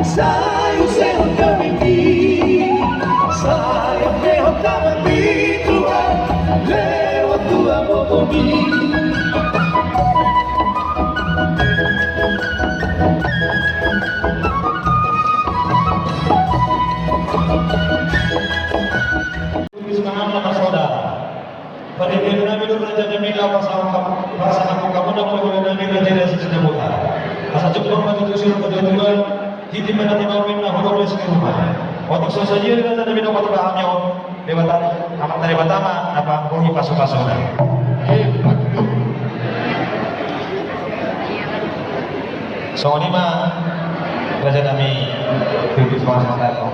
Saya sehat kami, saya sehat kami Tuhan, lewat Tuhan bumi. Semangat mata saudara. Pada hari Nabi Raja Nabi pasangan kamu dan mulai Nabi Raja dari sisi bukan. Asa cukup mati tusir pada Tuhan. Hindi man natin namin na hulog sa rumah. Otik sa sajir na namin ang patubaan nyo, amat dari batama, napangkuhi pasok-pasok na. So, ini mah, Raja kami, pipis mga tayo.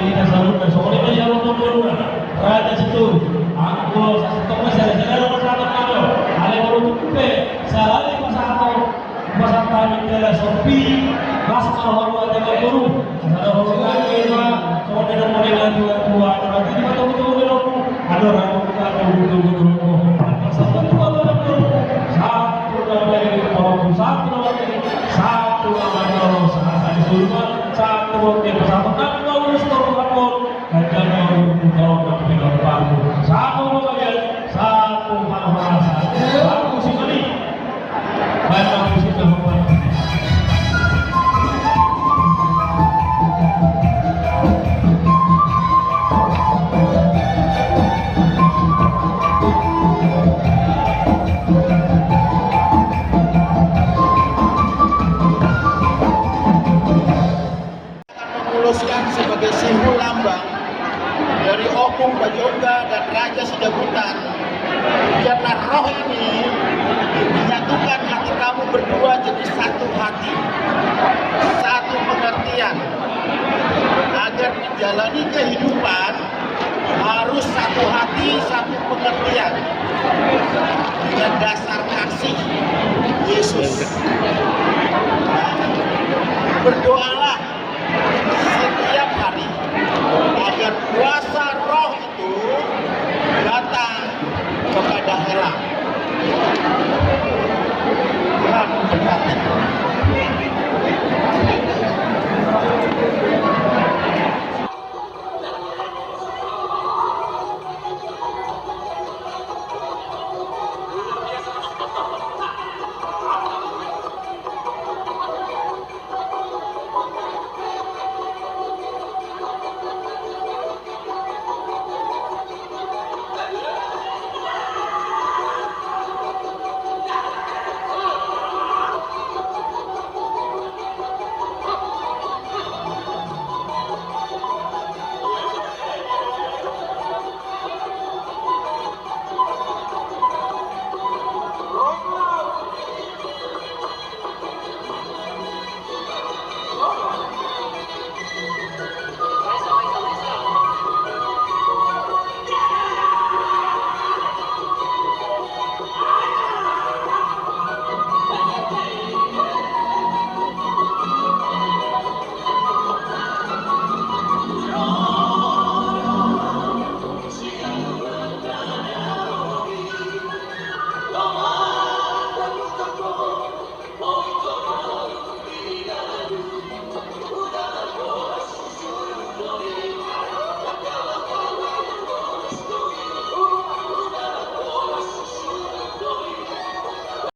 kita selalu soalnya ini jalur nomor raja situ aku satu masih ada satu kado ada baru tupe sehari masa kami tidak sepi masuk ke rumah dengan guru ada orang lagi soalnya ada mereka tua nanti di mana betul ada orang betul satu nama satu surga satu waktu bersama kami lalu setor lapor dan satu bagian satu mana satu sini banyak musik sebagai simbol lambang dari Opung Bajoga dan Raja Sedabutan. Biarlah roh ini menyatukan hati kamu berdua jadi satu hati, satu pengertian, agar menjalani kehidupan harus satu hati, satu pengertian dengan dasar kasih Yesus. Berdoalah